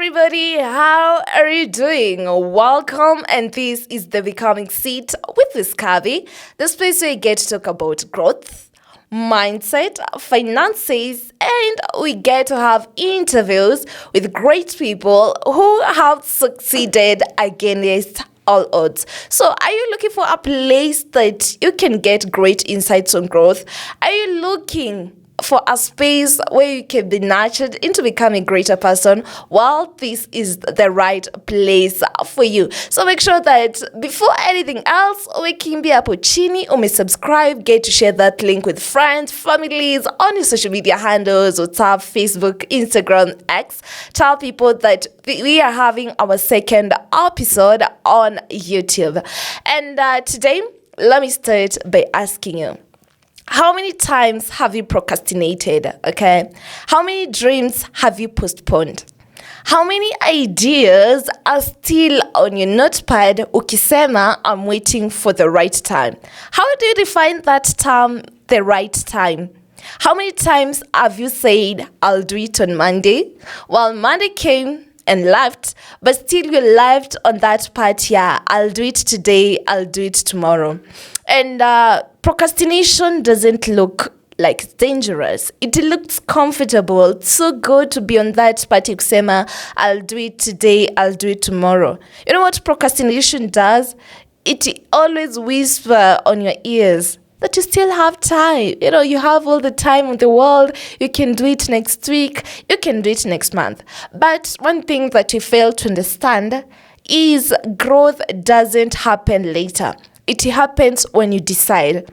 everybody, how are you doing? Welcome, and this is the Becoming Seat with Miss Kaby, the space where you get to talk about growth, mindset, finances, and we get to have interviews with great people who have succeeded against all odds. So, are you looking for a place that you can get great insights on growth? Are you looking for a space where you can be nurtured into becoming a greater person? Well, this is the right place for you. So make sure that before anything else, umekimbia hapo chini, subscribe, get to share that link with friends, families, on your social media handles, WhatsApp, Facebook, Instagram, X. Tell people that we are having our second episode on YouTube. And today, let me start by asking you, how many times have you procrastinated, okay? How many dreams have you postponed? How many ideas are still on your notepad ukisema, I'm waiting for the right time? How do you define that term, the right time? How many times have you said, I'll do it on Monday? Well, Monday came and left, but still you left on that part, yeah, I'll do it today, I'll do it tomorrow. And procrastination doesn't look like it's dangerous. It looks comfortable. It's so good to be on that party kusema, I'll do it today, I'll do it tomorrow. You know what procrastination does? It always whispers on your ears that you still have time. You know, you have all the time in the world. You can do it next week. You can do it next month. But one thing that you fail to understand is growth doesn't happen later. It happens when you decide.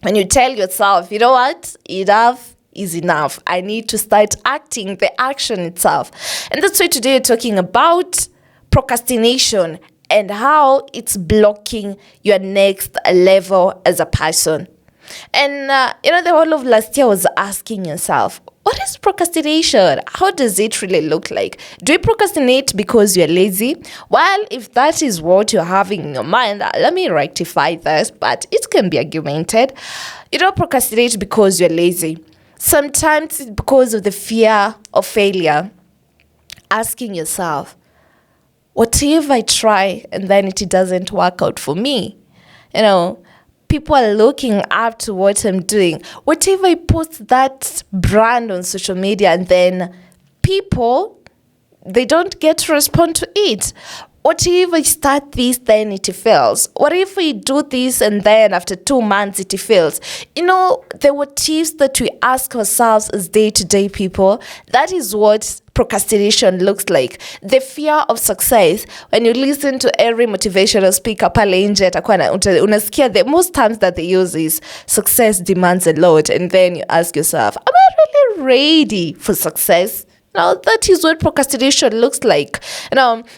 When you tell yourself, you know what, enough is enough. I need to start acting, the action itself. And that's why today we're talking about procrastination and how it's blocking your next level as a person. And, the whole of last year was asking yourself, what is procrastination? How does it really look like? Do you procrastinate because you're lazy? Well, if that is what you're having in your mind, let me rectify this, but it can be argumented. You don't procrastinate because you're lazy. Sometimes it's because of the fear of failure. Asking yourself, what if I try and then it doesn't work out for me? People are looking up to what I'm doing. What if I post that brand on social media and then people, they don't get to respond to it? What if I start this, then it fails? What if we do this and then after 2 months it fails? The what ifs that we ask ourselves as day-to-day people, that is what procrastination looks like. The fear of success. When you listen to every motivational speaker pale nje unasikia the most times that they use is success demands a lot, and then you ask yourself, am I really ready for success? Now, that is what procrastination looks like.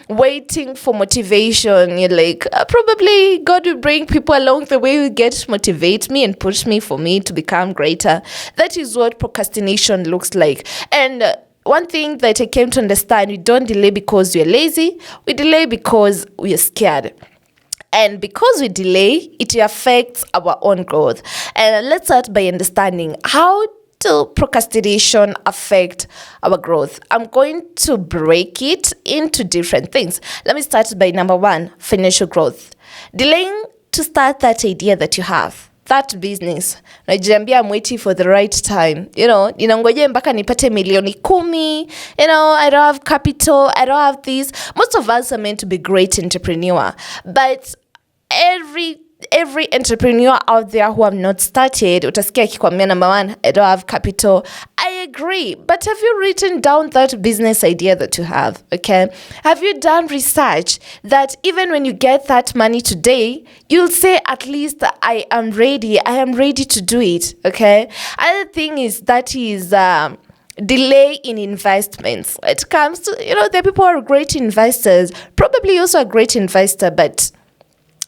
Waiting for motivation. You're like, probably God will bring people along the way who get to motivate me and push me for me to become greater. That is what procrastination looks like. And one thing that I came to understand, we don't delay because we're lazy. We delay because we're scared. And because we delay, it affects our own growth. And let's start by understanding how to procrastination affect our growth. I'm going to break it into different things. Let me start by number 1, financial growth. Delaying to start that idea that you have, that business. Najiambia, I'm waiting for the right time. Ninangoje mpaka nipate milioni 10. I don't have capital. I don't have this. Most of us are meant to be great entrepreneur. But every entrepreneur out there who have not started, utasikia akikwambia, number 1, I don't have capital. I agree, but have you written down that business idea that you have, okay? Have you done research that even when you get that money today, you'll say, at least I am ready to do it, okay? Other thing is that is delay in investments. It comes to, the people who are great investors, probably also a great investor, but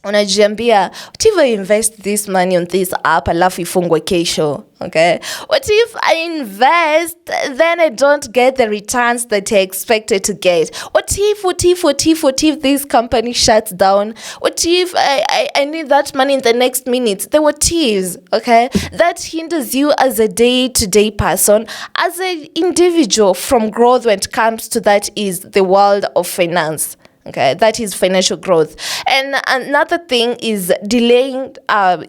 unajiambia, what if I invest this money on this app alafu ifungwe kesho? Okay, what if I invest then I don't get the returns that I expected to get? What if this company shuts down? What if I need that money in the next minute? The what ifs, okay, that hinders you as a day-to-day person, as an individual from growth when it comes to that is the world of finance. Okay, that is financial growth. And another thing is delaying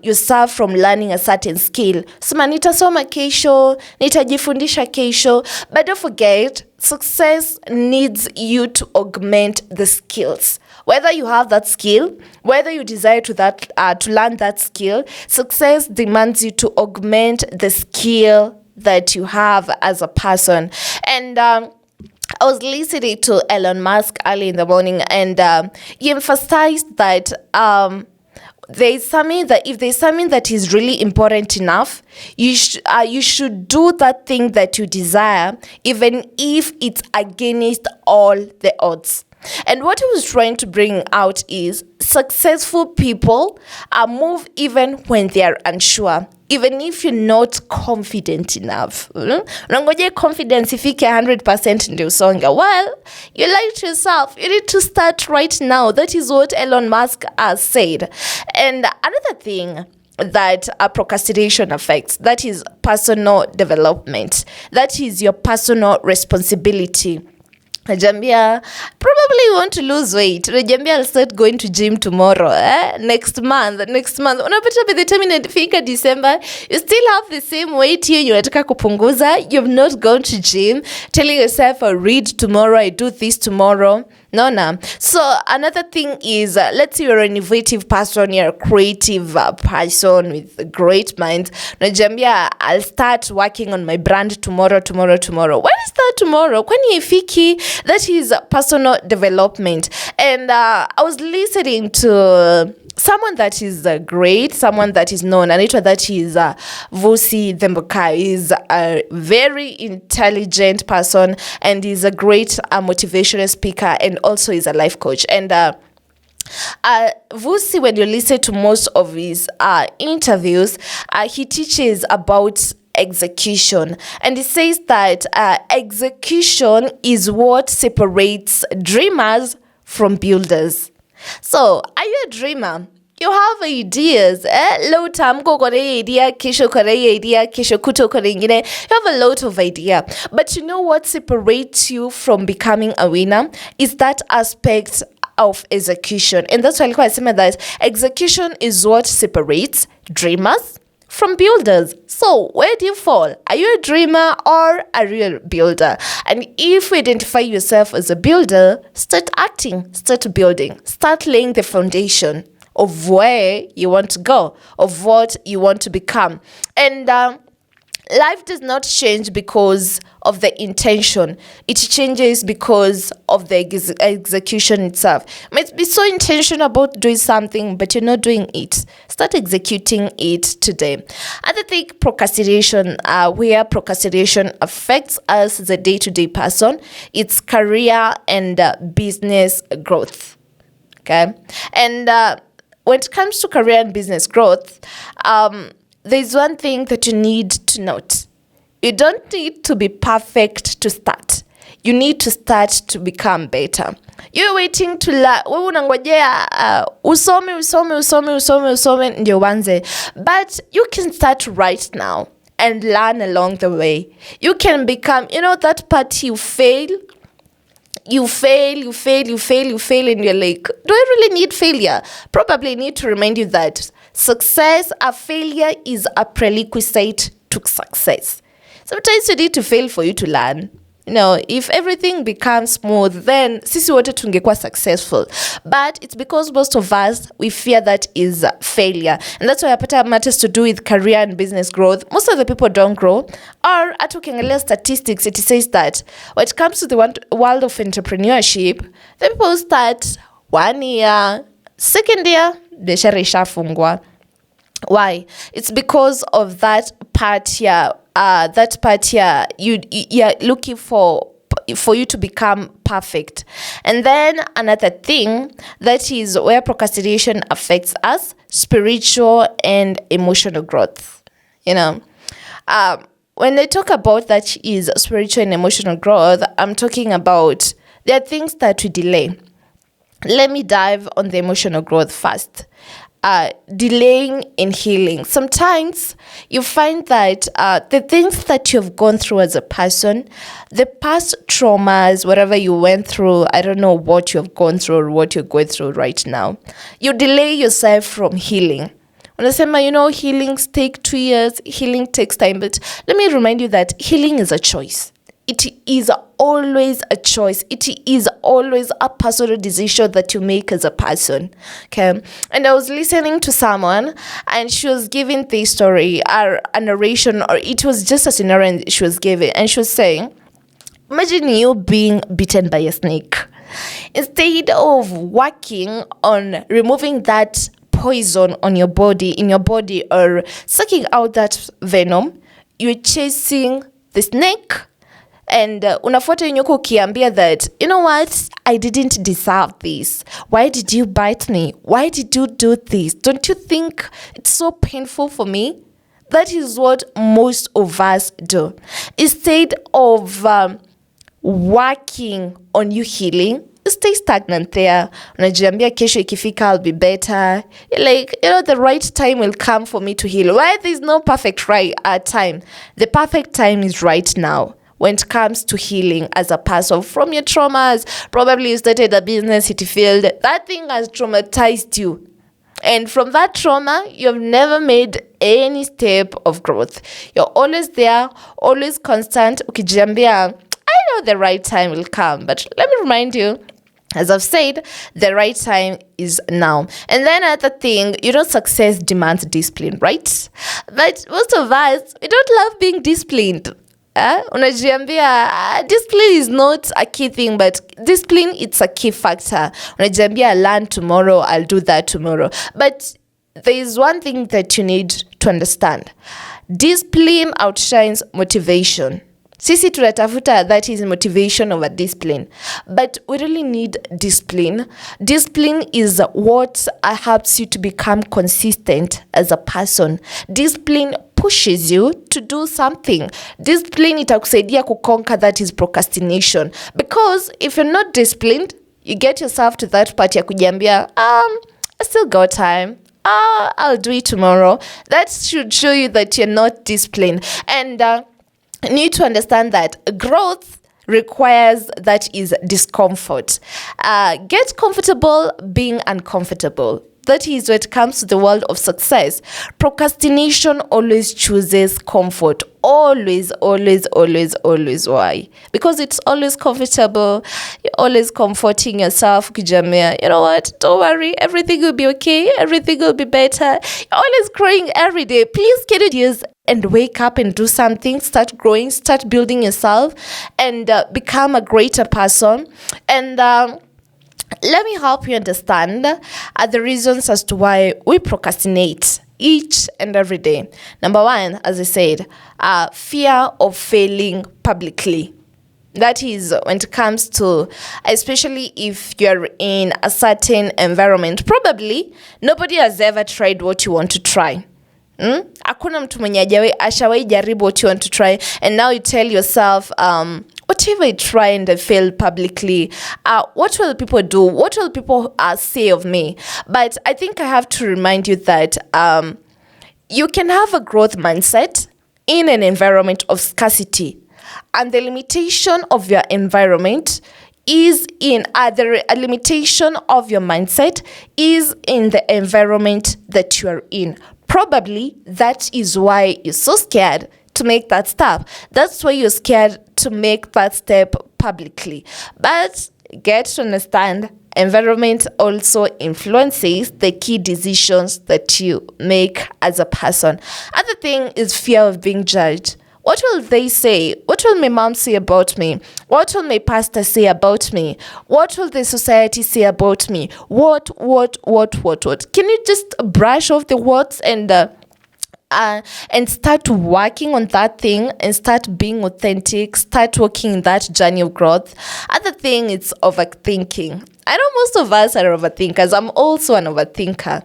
yourself from learning a certain skill. Sema nitasoma kesho, nitajifundisha kesho. But don't forget, success needs you to augment the skills. Whether you have that skill, whether you desire to learn that skill, success demands you to augment the skill that you have as a person. And I was listening to Elon Musk early in the morning, and he emphasized that there is something that if there's something that is really important enough, you should do that thing that you desire, even if it's against all the odds. And what he was trying to bring out is successful people move even when they are unsure, even if you're not confident enough. Unangoja confidence ifike 100% ndio usonge. Well, you lied to yourself. You need to start right now. That is what Elon Musk has said. And another thing that procrastination affects, that is personal development. That is your personal responsibility. Najambia, probably you want to lose weight. Najambia, I'll start going to gym tomorrow. Next month. Unapata by the time inafika December, you still have the same weight here. You unataka kupunguza. You've not gone to gym. Telling yourself, I'll read tomorrow. I do this tomorrow. No. So another thing is, let's say you're an innovative person, you're a creative person with a great mind. Najambia, I'll start working on my brand tomorrow. When is that tomorrow? Kwani ifiki? That is personal development. And I was listening to someone that is great, someone that is known, and that is Vusi Thembukai. He's a very intelligent person, and he's a great motivational speaker, and also is a life coach. And Vusi, when you listen to most of his interviews, he teaches about execution, and he says that execution is what separates dreamers from builders. So, are you a dreamer? You have ideas. Leo tamko kwa idea, kesho kwa idea, kesho kuto kwa ingine. You have a lot of idea. But you know what separates you from becoming a winner is that aspect of execution. And that's why I say that execution is what separates dreamers from builders. So where do you fall? Are you a dreamer or a real builder? And if you identify yourself as a builder, start acting, start building, start laying the foundation of where you want to go, of what you want to become. And life does not change because of the intention. It changes because of the execution itself. You might be so intentional about doing something, but you're not doing it. Start executing it today. Other thing, procrastination, where procrastination affects us as a day-to-day person, it's career and business growth. Okay? And when it comes to career and business growth, there's one thing that you need to note. You don't need to be perfect to start. You need to start to become better. You're waiting to learn. Wewe unangojea usome ndio uanze. But you can start right now and learn along the way. You can become, that part you fail, and you're like, do I really need failure? Probably need to remind you that success, a failure is a prerequisite to success. Sometimes you need to fail for you to learn. If everything becomes smooth, then sisi wote tungekuwa successful. But it's because most of us, we fear that is failure. And that's why it matters to do with career and business growth. Most of the people don't grow. Or at ukiangalia statistics, it says that when it comes to the world of entrepreneurship, the people start 1 year, second year, biashara ishafungwa. Why? It's because of that part here. You're looking for for you to become perfect. And then another thing that is where procrastination affects us, spiritual and emotional growth. When I talk about that is spiritual and emotional growth, I'm talking about there are things that we delay. Let me dive on the emotional growth first. Delaying in healing. Sometimes you find that the things that you've gone through as a person, the past traumas, whatever you went through, I don't know what you've gone through or what you're going through right now, you delay yourself from healing. Unasema, healings take 2 years, healing takes time, but let me remind you that healing is a choice. It is always a choice. It is always a personal decision that you make as a person. Okay. And I was listening to someone and she was giving the story or a narration, or it was just a scenario she was giving. And she was saying, imagine you being bitten by a snake. Instead of working on removing that poison in your body, or sucking out that venom, you're chasing the snake. And unafuata nyuko ukiambia that, you know what, I didn't deserve this. Why did you bite me? Why did you do this? Don't you think it's so painful for me? That is what most of us do. Instead of working on you healing, stay stagnant there. Unajiambia kesho ikifika I'll be better. The right time will come for me to heal. Why there's no perfect time? The perfect time is right now. When it comes to healing as a person from your traumas, probably you started a business, it failed. That thing has traumatized you. And from that trauma, you've never made any step of growth. You're always there, always constant. Ukijiambia, I know the right time will come. But let me remind you, as I've said, the right time is now. And then another thing, success demands discipline, right? But most of us, we don't love being disciplined. Unajiambia discipline is not a key thing, but discipline, it's a key factor. Unajiambia I'll learn tomorrow, I'll do that tomorrow. But there is one thing that you need to understand. Discipline outshines motivation. Sisi tunatafuta that is motivation over discipline. But we really need discipline. Discipline is what helps you to become consistent as a person. Discipline pushes you to do something. Discipline itakusaidia kuconquer that is procrastination. Because if you're not disciplined, you get yourself to that part ya kujiambia, I still got time. I'll do it tomorrow. That should show you that you're not disciplined. And you need to understand that growth requires that is discomfort. Get comfortable being uncomfortable. That is when it comes to the world of success. Procrastination always chooses comfort. Always, always, always, always. Why? Because it's always comfortable. You're always comforting yourself. Kijamia, you know what? Don't worry. Everything will be okay. Everything will be better. You're always growing every day. Please get it used and wake up and do something. Start growing. Start building yourself and become a greater person. And let me help you understand the reasons as to why we procrastinate each and every day. Number one, as I said, fear of failing publicly. That is when it comes to, especially if you're in a certain environment, probably nobody has ever tried what you want to try. Hakuna mtu mwenye ashawahi jaribu what you want to try, and now you tell yourself, whatever I try and I fail publicly, what will people do? What will people say of me? But I think I have to remind you that you can have a growth mindset in an environment of scarcity. And the limitation of your environment is in a limitation of your mindset is in the environment that you are in. Probably that is why you're so scared to make that step. That's why you're scared to make that step publicly. But get to understand, environment also influences the key decisions that you make as a person. Other thing is fear of being judged. What will they say? What will my mom say about me? What will my pastor say about me? What will the society say about me? What? Can you just brush off the words and and start working on that thing and start being authentic, start walking in that journey of growth. Other thing is overthinking. I know most of us are overthinkers. I'm also an overthinker.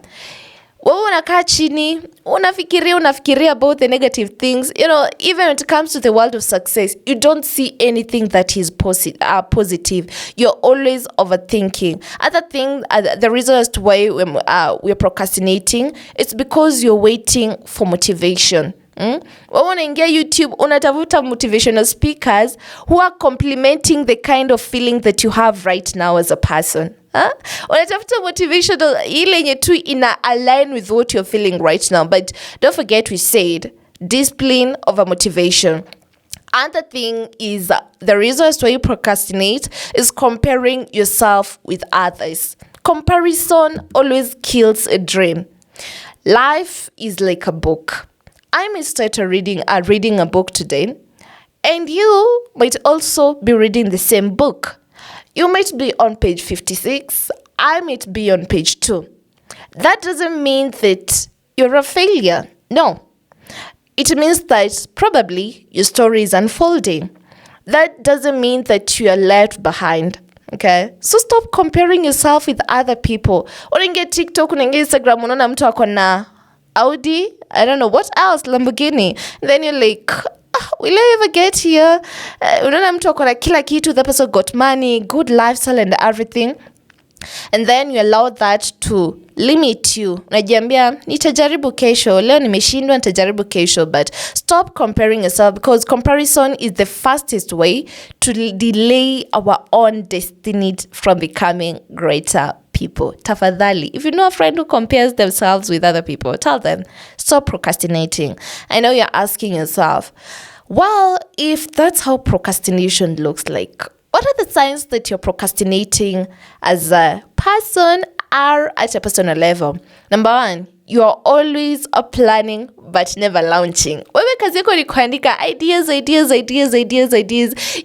Wewe unakaa chini, unafikiria about the negative things. Even when it comes to the world of success, you don't see anything that is positive. You're always overthinking. Other thing, the reason as to why we're procrastinating, it's because you're waiting for motivation. Wewe unaingia YouTube, unatafuta motivational speakers who are complementing the kind of feeling that you have right now as a person. Unatafuta motivational ile yenye tu ina align with what you're feeling right now. But don't forget, we said discipline over motivation. Another thing is the reason why you procrastinate is comparing yourself with others. Comparison always kills a dream. Life is like a book. I may start reading a book today, and you might also be reading the same book. You might be on page 56, I might be on page 2. That doesn't mean that you're a failure. No. It means that probably your story is unfolding. That doesn't mean that you are left behind. Okay? So stop comparing yourself with other people. Unaingia TikTok, unaingia Instagram, unaona mtu ako na Audi, I don't know what else, Lamborghini. Then you're like, will I ever get here? Unaona mtu ako na kila kitu, the person got money, good lifestyle and everything. And then you allow that to limit you. Unajiambia, nitajaribu kesho, leo nimeshindwa, nitajaribu kesho. But stop comparing yourself, because comparison is the fastest way to delay our own destiny from becoming greater people. Tafadhali, if you know a friend who compares themselves with other people, tell them, stop procrastinating. I know you're asking yourself, well, if that's how procrastination looks like, what are the signs that you're procrastinating as a person or at a personal level? Number one, you are always planning but never launching. Wewe kazi yako ni kuandika ideas. You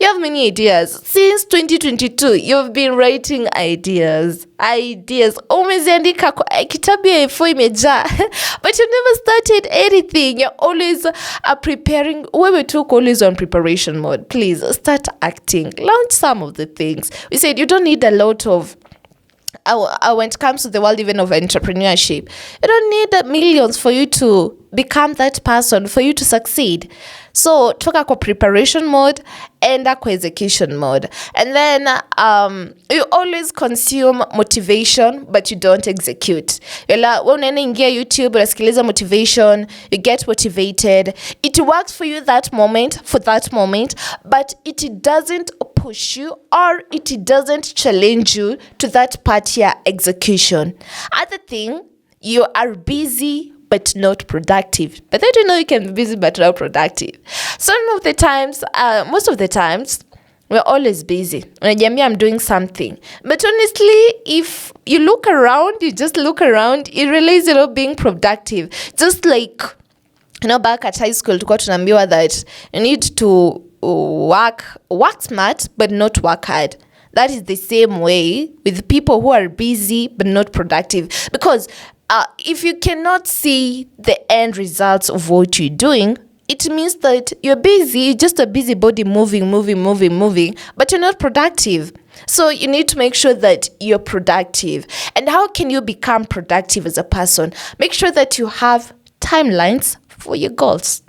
have many ideas. Since 2022, you've been writing ideas. Umeziandika kwa kitabu ya A4 imejaa. But you never started anything. You're always preparing. Wewe tu always on preparation mode. Please start acting. Launch some of the things. We said you don't need a lot of when it comes to the world even of entrepreneurship, you don't need millions for you to become that person, for you to succeed. So toka kwa preparation mode, enda kwa execution mode. And then you always consume motivation but you don't execute. Unaenda ingia YouTube, unasikiliza motivation, you get motivated. It works for you that moment, but it doesn't push you or it doesn't challenge you to that part here execution. Other thing, you are busy but not productive. But I don't know you can be busy but not productive. Most of the times, we're always busy. Unajiambia I'm doing something. But honestly, if you look around, you realize you're not being productive. Just like, back at high school, tulikuwa tunaambiwa that you need to work smart but not work hard. That is the same way with people who are busy but not productive. Because if you cannot see the end results of what you're doing, it means that you're busy, just a busybody moving, but you're not productive. So you need to make sure that you're productive. And how can you become productive as a person? Make sure that you have timelines for your goals.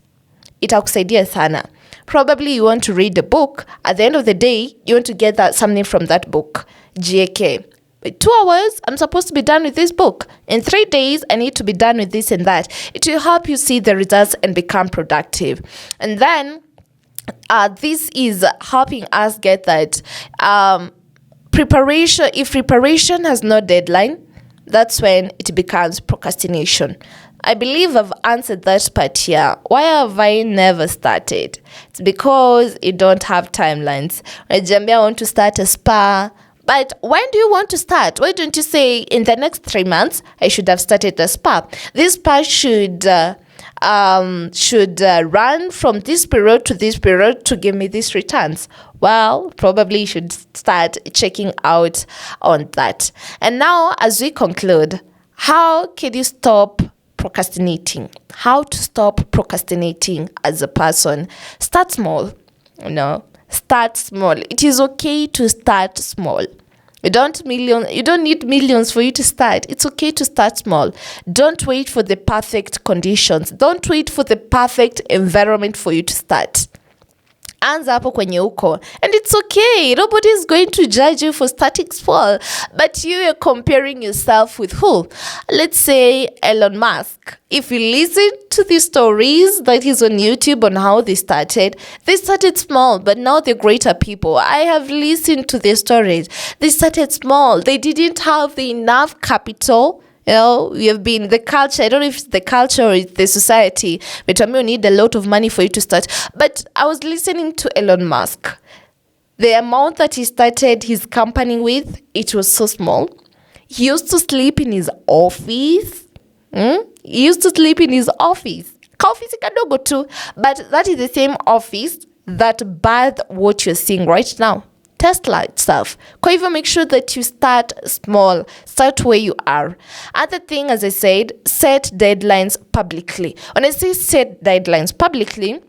Itakusaidia sana. Probably you want to read a book. At the end of the day, you want to get something from that book. GAK. 2 hours, I'm supposed to be done with this book. In 3 days, I need to be done with this and that. It will help you see the results and become productive. And then, this is helping us get that preparation. If preparation has no deadline, that's when it becomes procrastination. I believe I've answered that part here. Why have I never started? It's because you don't have timelines. I want to start a spa. But when do you want to start? Why don't you say, in the next 3 months, I should have started a spa. This spa should run from this period to this period to give me these returns. Well, probably you should start checking out on that. And now, as we conclude, how can you stop procrastinating. How to stop procrastinating as a person. Start small. Start small. It is okay to start small. You don't need millions for you to start. It's okay to start small. Don't wait for the perfect conditions. Don't wait for the perfect environment for you to start. Anza hapo kwenye uko, and it's okay. Nobody is going to judge you for starting small, but you are comparing yourself with who? Let's say Elon Musk. If you listen to the stories that is on YouTube on how they started small, but now they're greater people. I have listened to their stories. They started small. They didn't have enough capital. We have been the culture. I don't know if it's the culture or it's the society, but you need a lot of money for you to start. But I was listening to Elon Musk. The amount that he started his company with, it was so small. He used to sleep in his office. He used to sleep in his office. Office kadogo too. But that is the same office that birthed what you're seeing right now. Tesla itself. Kwa hivyo, make sure that you start small. Start where you are. Other thing, as I said, set deadlines publicly. When I say set deadlines publicly,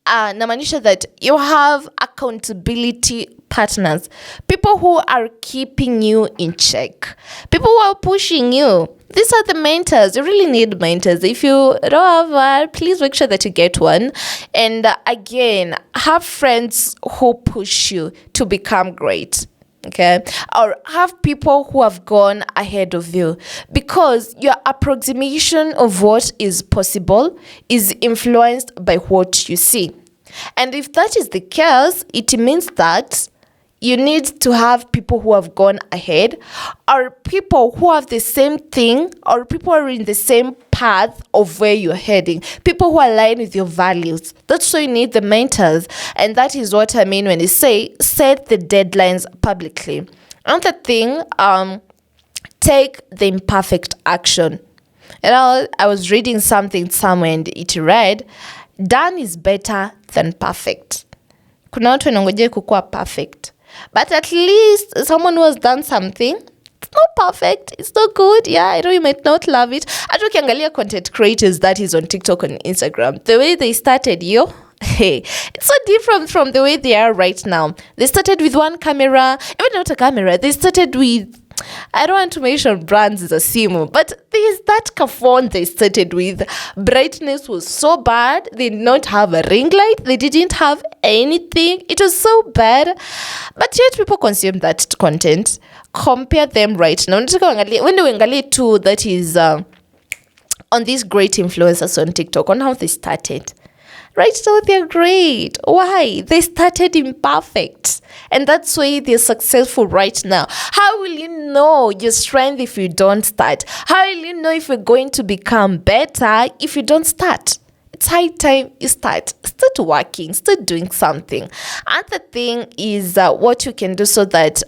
namaanisha that you have accountability partners. People who are keeping you in check. People who are pushing you. These are the mentors. You really need mentors. If you don't have one, please make sure that you get one. And again, have friends who push you to become great. Okay? Or have people who have gone ahead of you. Because your approximation of what is possible is influenced by what you see. And if that is the case, it means that you need to have people who have gone ahead, or people who have the same thing, or people who are in the same path of where you're heading, people who align with your values. That's why you need the mentors. And that is what I mean when I say set the deadlines publicly. Another thing, take the imperfect action. I was reading something somewhere and it read, done is better than perfect. Kuna watu wanangoja kukuwa perfect. But at least someone who has done something, it's not perfect, it's not good. Yeah, I know you might not love it. Hata ukiangalia content creators that is on TikTok and Instagram, the way they started, it's so different from the way they are right now. They started with one camera, even not a camera. They started with, I don't want to mention brands as a simu, but there's that phone they started with. Brightness was so bad. They did not have a ring light. They didn't have anything. It was so bad. But yet people consume that content. Compare them right now. When you angalia too, that is on these great influencers on TikTok, on how they started. Right now, they're great. Why? They started imperfect. And that's why they're successful right now. How will you know your strength if you don't start? How will you know if you're going to become better if you don't start? It's high time you start. Start working. Start doing something. Another thing is what you can do so that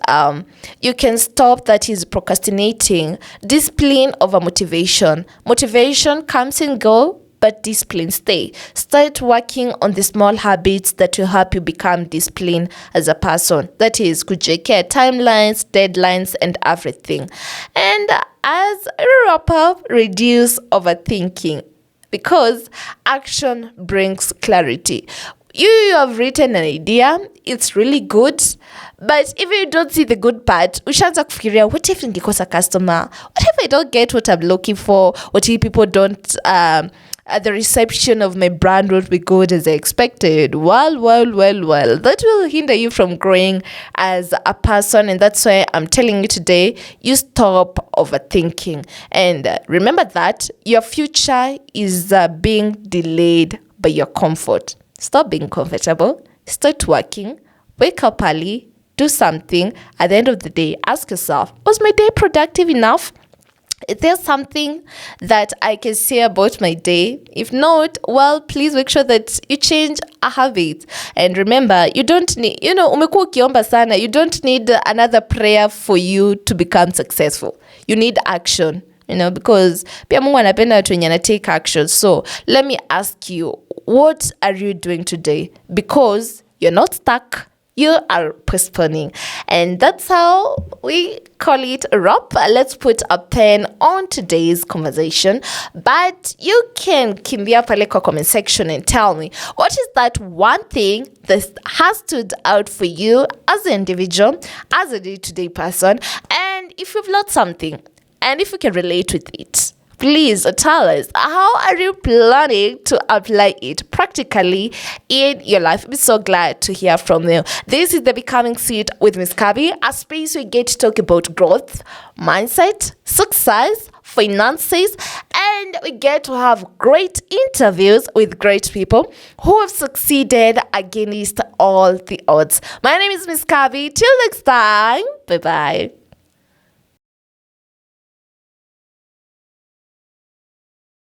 you can stop that is procrastinating. Discipline over motivation. Motivation comes and go, but discipline stay. Start working on the small habits that will help you become disciplined as a person. That is, kujekea timelines, deadlines, and everything. And as a wrap up, reduce overthinking, because action brings clarity. You have written an idea, it's really good, but if you don't see the good part, ushaanza kufikiria, what if ningikosa customer? What if I don't get what I'm looking for? What if people don't, the reception of my brand won't be good as I expected? Well. That will hinder you from growing as a person, and that's why I'm telling you today, you stop overthinking. And remember that your future is being delayed by your comfort. Stop being comfortable. Start working. Wake up early. Do something. At the end of the day, ask yourself, was my day productive enough? Is there something that I can say about my day? If not, well, please make sure that you change a habit. And remember, you don't need, umekuwa ukiomba sana, you don't need another prayer for you to become successful. You need action. Because pia Mungu anapenda watu wenye take action. So let me ask you, what are you doing today? Because you're not stuck. you are postponing. And that's how we call it a wrap. Let's put a pen on today's conversation. But you can kimbia pale kwa comment section and tell me, what is that one thing that has stood out for you as an individual, as a day-to-day person, and if you've learned something, and if you can relate with it. Please tell us, how are you planning to apply it practically in your life? I'm so glad to hear from you. This is the Becoming Seat with Miss Kaby, a space we get to talk about growth, mindset, success, finances, and we get to have great interviews with great people who have succeeded against all the odds. My name is Miss Kaby. Till next time, bye-bye.